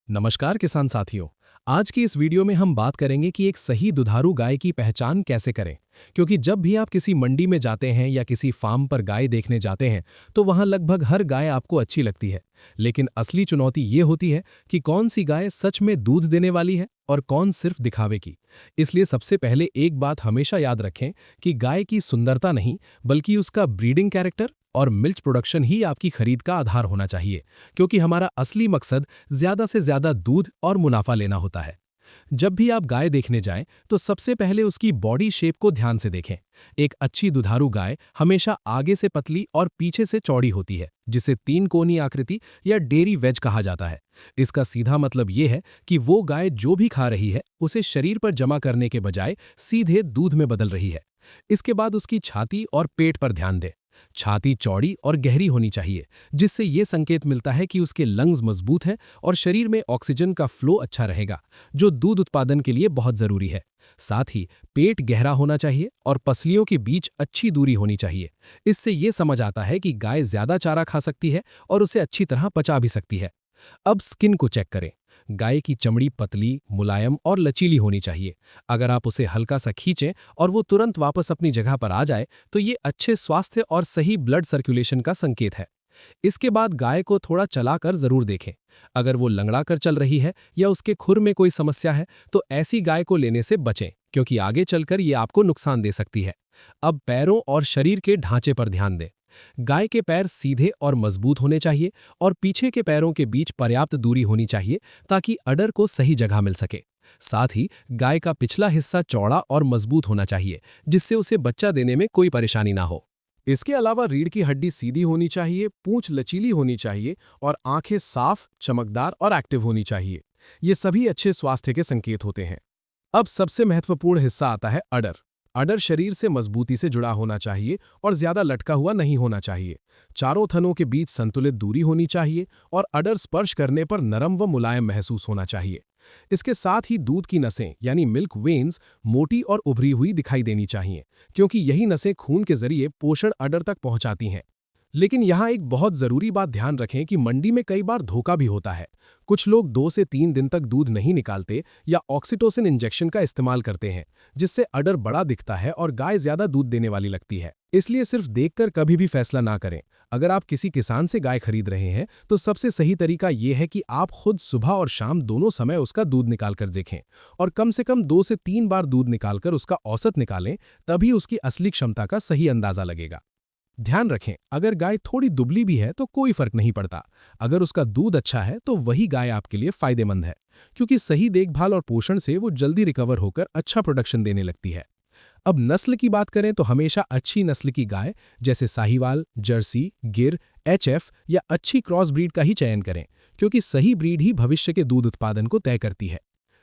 नमस्कार किसान साथियों। आज की इस वीडियो में हम बात करेंगे कि एक सही दुधारू गाय की पहचान कैसे करें। क्योंकि जब भी आप किसी मंडी में जाते हैं या किसी फार्म पर गाय देखने जाते हैं तो वहां लगभग हर गाय आपको अच्छी लगती है। लेकिन असली चुनौती ये होती है कि कौन सी गाय सच में दूध देने वाली है और कौन सिर्फ दिखावे की। इसलिए सबसे पहले एक बात हमेशा याद रखें कि गाय की सुंदरता नहीं बल्कि उसका ब्रीडिंग कैरेक्टर और मिल्क प्रोडक्शन ही आपकी खरीद का आधार होना चाहिए। क्योंकि हमारा असली मकसद ज्यादा से ज्यादा दूध और मुनाफा लेना होता है। जब भी आप गाय देखने जाएं तो सबसे पहले उसकी बॉडी शेप को ध्यान से देखें। एक अच्छी दुधारू गाय हमेशा आगे से पतली और पीछे से चौड़ी होती है, जिसे तीन कोनी आकृति या डेयरी वेज कहा जाता है। इसका सीधा मतलब ये है कि वो गाय जो भी खा रही है उसे शरीर पर जमा करने के बजाय सीधे दूध में बदल रही है। इसके बाद उसकी छाती और पेट पर ध्यान दें। छाती चौड़ी और गहरी होनी चाहिए, जिससे ये संकेत मिलता है कि उसके लंग्स मजबूत हैं और शरीर में ऑक्सीजन का फ्लो अच्छा रहेगा, जो दूध उत्पादन के लिए बहुत जरूरी है। साथ ही पेट गहरा होना चाहिए और पसलियों के बीच अच्छी दूरी होनी चाहिए। इससे ये समझ आता है कि गाय ज्यादा चारा खा सकती है और उसे अच्छी तरह पचा भी सकती है। अब स्किन को चेक करें। गाय की चमड़ी पतली, मुलायम और लचीली होनी चाहिए। अगर आप उसे हल्का सा खींचें और वो तुरंत वापस अपनी जगह पर आ जाए तो ये अच्छे स्वास्थ्य और सही ब्लड सर्कुलेशन का संकेत है। इसके बाद गाय को थोड़ा चलाकर जरूर देखें। अगर वो लंगड़ा कर चल रही है या उसके खुर में कोई समस्या है तो ऐसी गाय को लेने से बचें, क्योंकि आगे चलकर ये आपको नुकसान दे सकती है। अब पैरों और शरीर के ढांचे पर ध्यान दें। गाय के पैर सीधे और मजबूत होने चाहिए और पीछे के पैरों के बीच पर्याप्त दूरी होनी चाहिए ताकि अडर को सही जगह मिल सके। साथ ही गाय का पिछला हिस्सा चौड़ा और मजबूत होना चाहिए, जिससे उसे बच्चा देने में कोई परेशानी ना हो। इसके अलावा रीढ़ की हड्डी सीधी होनी चाहिए, पूंछ लचीली होनी चाहिए और आंखें साफ, चमकदार और एक्टिव होनी चाहिए। ये सभी अच्छे स्वास्थ्य के संकेत होते हैं। अब सबसे महत्वपूर्ण हिस्सा आता है अडर। अडर शरीर से मजबूती से जुड़ा होना चाहिए और ज्यादा लटका हुआ नहीं होना चाहिए। चारों थनों के बीच संतुलित दूरी होनी चाहिए और अडर स्पर्श करने पर नरम व मुलायम महसूस होना चाहिए। इसके साथ ही दूध की नसें यानी मिल्क वेन्स मोटी और उभरी हुई दिखाई देनी चाहिए, क्योंकि यही नसें खून के जरिए पोषण अडर तक पहुंचाती हैं। लेकिन यहाँ एक बहुत जरूरी बात ध्यान रखें कि मंडी में कई बार धोखा भी होता है। कुछ लोग 2 से 3 दिन तक दूध नहीं निकालते या ऑक्सीटोसिन इंजेक्शन का इस्तेमाल करते हैं, जिससे अडर बड़ा दिखता है और गाय ज्यादा दूध देने वाली लगती है। इसलिए सिर्फ देखकर कभी भी फैसला ना करें। अगर आप किसी किसान से गाय खरीद रहे हैं तो सबसे सही तरीका यह है कि आप खुद सुबह और शाम दोनों समय उसका दूध निकालकर देखें और कम से कम 2 से 3 बार दूध निकालकर उसका औसत निकालें, तभी उसकी असली क्षमता का सही अंदाजा लगेगा। ध्यान रखें, अगर गाय थोड़ी दुबली भी है तो कोई फर्क नहीं पड़ता। अगर उसका दूध अच्छा है तो वही गाय आपके लिए फायदेमंद है, क्योंकि सही देखभाल और पोषण से वो जल्दी रिकवर होकर अच्छा प्रोडक्शन देने लगती है। अब नस्ल की बात करें तो हमेशा अच्छी नस्ल की गाय जैसे साहीवाल, जर्सी, गिर, एचएफ या अच्छी क्रॉस ब्रीड का ही चयन करें, क्योंकि सही ब्रीड ही भविष्य के दूध उत्पादन को तय करती है।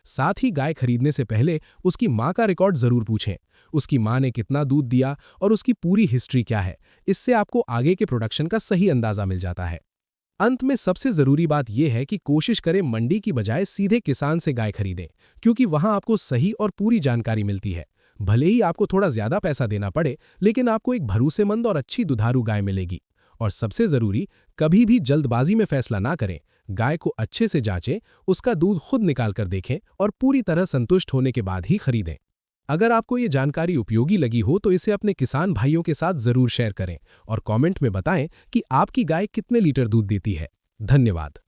साथ ही गाय खरीदने से पहले उसकी मां का रिकॉर्ड जरूर पूछें। उसकी मां ने कितना दूध दिया और उसकी पूरी हिस्ट्री क्या है। इससे आपको आगे के प्रोडक्शन का सही अंदाजा मिल जाता है। अंत में सबसे जरूरी बात यह है कि कोशिश करें मंडी की बजाय सीधे किसान से गाय खरीदें, क्योंकि वहां आपको सही और पूरी जानकारी मिलती है। भले ही आपको थोड़ा ज्यादा पैसा देना पड़े, लेकिन आपको एक भरोसेमंद और अच्छी दुधारू गाय मिलेगी। और सबसे जरूरी, कभी भी जल्दबाजी में फैसला ना करें। गाय को अच्छे से जांचें, उसका दूध खुद निकाल कर देखें और पूरी तरह संतुष्ट होने के बाद ही खरीदें। अगर आपको ये जानकारी उपयोगी लगी हो तो इसे अपने किसान भाइयों के साथ जरूर शेयर करें और कमेंट में बताएं कि आपकी गाय कितने लीटर दूध देती है। धन्यवाद।